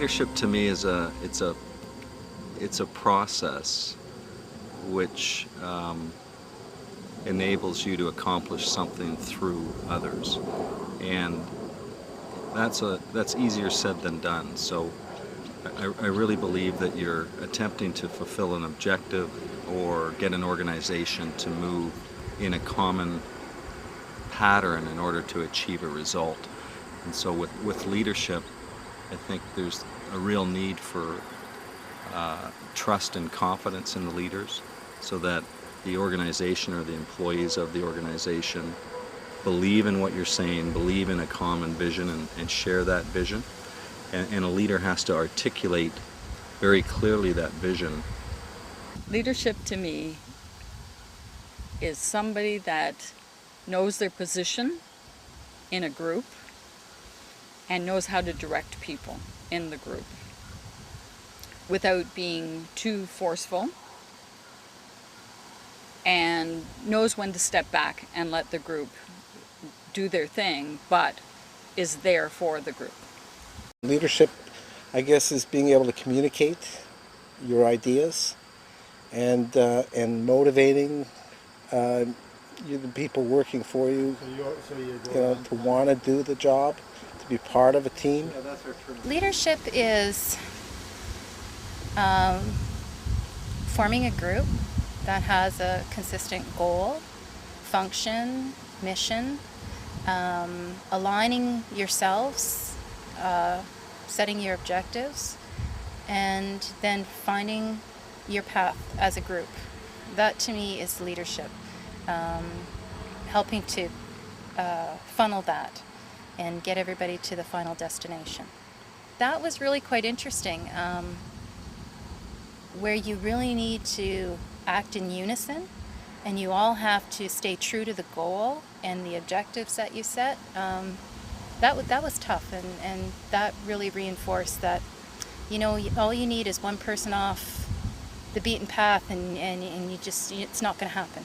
Leadership to me is it's a process which enables you to accomplish something through others, and that's easier said than done. So I really believe that you're attempting to fulfill an objective or get an organization to move in a common pattern in order to achieve a result. And so with leadership, I think there's a real need for trust and confidence in the leaders, so that the organization or the employees of the organization believe in what you're saying, believe in a common vision, and share that vision. And a leader has to articulate very clearly that vision. Leadership to me is somebody that knows their position in a group and knows how to direct people in the group without being too forceful, and knows when to step back and let the group do their thing, but is there for the group. Leadership, I guess, is being able to communicate your ideas and motivating the people working for you, to want to do the job, to be part of a team. Leadership is forming a group that has a consistent goal, function, mission, aligning yourselves, setting your objectives, and then finding your path as a group. That to me is leadership, helping to funnel that and get everybody to the final destination. That was really quite interesting, where you really need to act in unison and you all have to stay true to the goal and the objectives that you set. That was tough, and that really reinforced that, all you need is one person off the beaten path, and you just, it's not going to happen.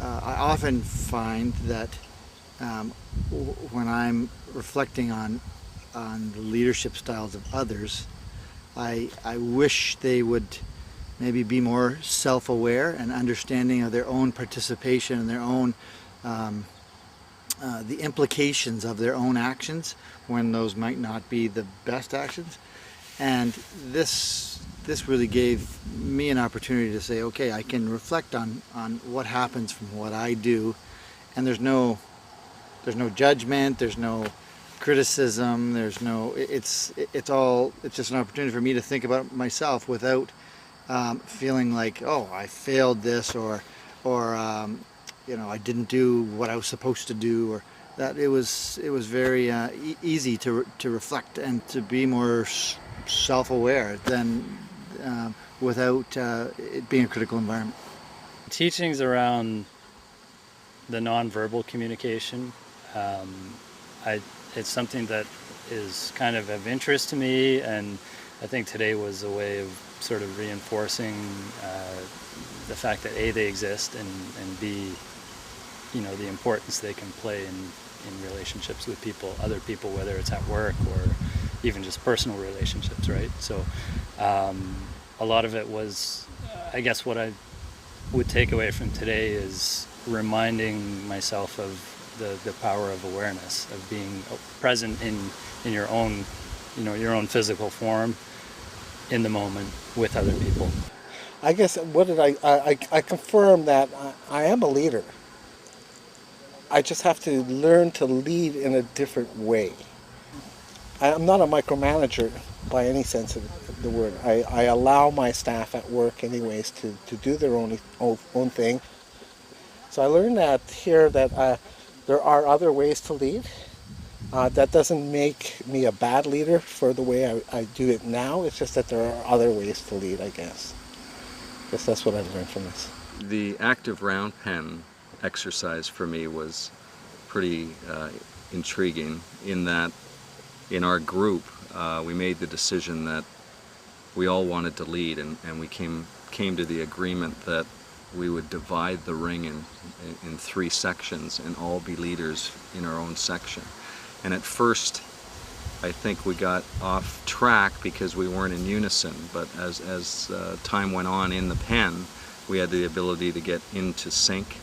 I often find that when I'm reflecting on the leadership styles of others, I wish they would maybe be more self-aware and understanding of their own participation and their own the implications of their own actions when those might not be the best actions. And this really gave me an opportunity to say, okay, I can reflect on what happens from what I do, and there's no judgment, there's no criticism, it's just an opportunity for me to think about myself without feeling like, oh, I failed this, or I didn't do what I was supposed to do, or that. It was very easy to reflect and to be more self-aware than without it being a critical environment. Teachings around the nonverbal communication, it's something that is kind of interest to me, and I think today was a way of sort of reinforcing the fact that A, they exist, and B, the importance they can play in relationships with people, other people, whether it's at work or even just personal relationships, right? So a lot of it was, I guess what I would take away from today is reminding myself of the power of awareness, of being present in your own, your own physical form in the moment with other people. I guess I confirm that I am a leader. I just have to learn to lead in a different way. I'm not a micromanager by any sense of the word. I allow my staff at work anyways to do their own thing. So I learned that here that there are other ways to lead. That doesn't make me a bad leader for the way I do it now. It's just that there are other ways to lead, I guess. I guess that's what I've learned from this. The active round pen exercise for me was pretty intriguing, in that in our group we made the decision that we all wanted to lead, and we came to the agreement that we would divide the ring in 3 sections and all be leaders in our own section. And at first I think we got off track because we weren't in unison, but as time went on in the pen, we had the ability to get into sync,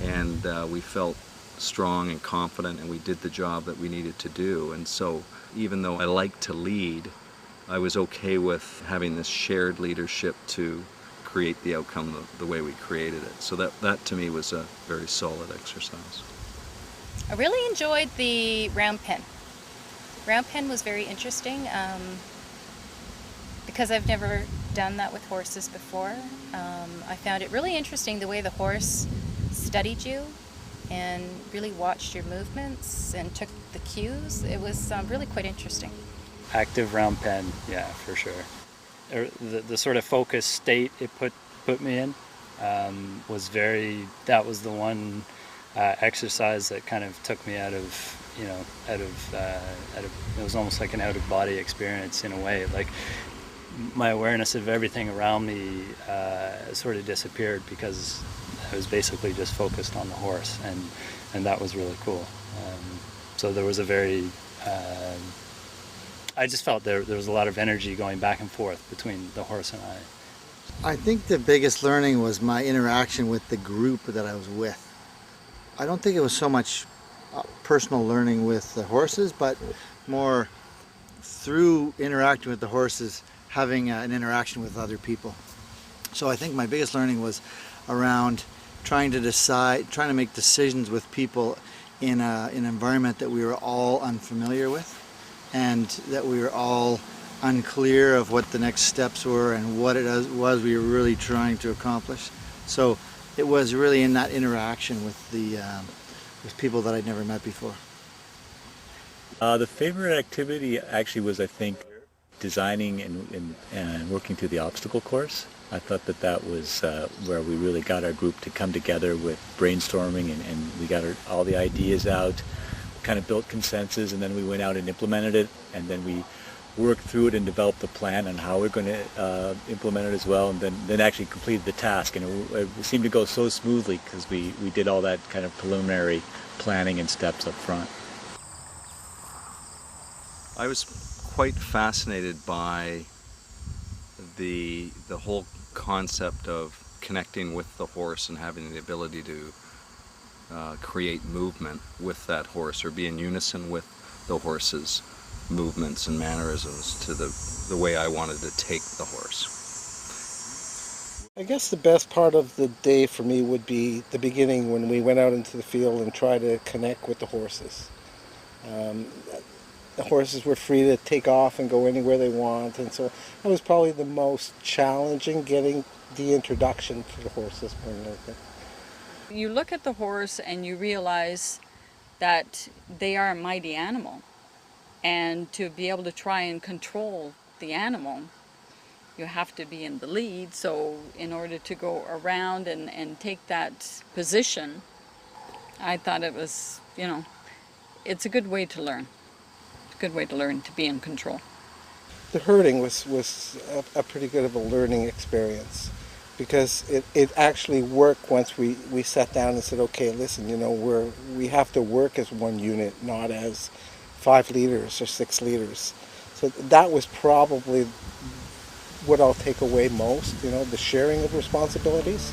and we felt strong and confident, and we did the job that we needed to do. And so even though I like to lead, I was okay with having this shared leadership to create the outcome the way we created it. So that to me was a very solid exercise. I really enjoyed the round pen. Round pen was very interesting because I've never done that with horses before. I found it really interesting the way the horse studied you and really watched your movements and took the cues. It was really quite interesting. Active round pen, yeah, for sure. The sort of focused state it put me in was that was the one exercise that kind of took me out of it was almost like an out of body experience in a way. Like my awareness of everything around me sort of disappeared because I was basically just focused on the horse, and that was really cool. So there was a very I just felt there was a lot of energy going back and forth between the horse and I. I think the biggest learning was my interaction with the group that I was with. I don't think it was so much personal learning with the horses, but more through interacting with the horses, having an interaction with other people. So I think my biggest learning was around trying to make decisions with people in an environment that we were all unfamiliar with, and that we were all unclear of what the next steps were and what it was we were really trying to accomplish. So it was really in that interaction with with people that I'd never met before. The favorite activity actually was, I think, designing and working through the obstacle course. I thought that was where we really got our group to come together with brainstorming, and we got all the ideas out, kind of built consensus, and then we went out and implemented it, and then we worked through it and developed a plan on how we're going to implement it as well, and then actually completed the task. And it seemed to go so smoothly because we did all that kind of preliminary planning and steps up front. I was quite fascinated by the whole concept of connecting with the horse and having the ability to create movement with that horse, or be in unison with the horse's movements and mannerisms to the way I wanted to take the horse. I guess the best part of the day for me would be the beginning, when we went out into the field and tried to connect with the horses. The horses were free to take off and go anywhere they want, and so that was probably the most challenging, getting the introduction to the horses more than anything. You look at the horse and you realize that they are a mighty animal, and to be able to try and control the animal, you have to be in the lead. So in order to go around and take that position, I thought it was, it's a good way to learn. It's a good way to learn to be in control. The herding was a pretty good of a learning experience, because it actually worked once we sat down and said, okay, listen, we have to work as one unit, not as 5 leaders or 6 leaders. So that was probably what I'll take away most, the sharing of responsibilities.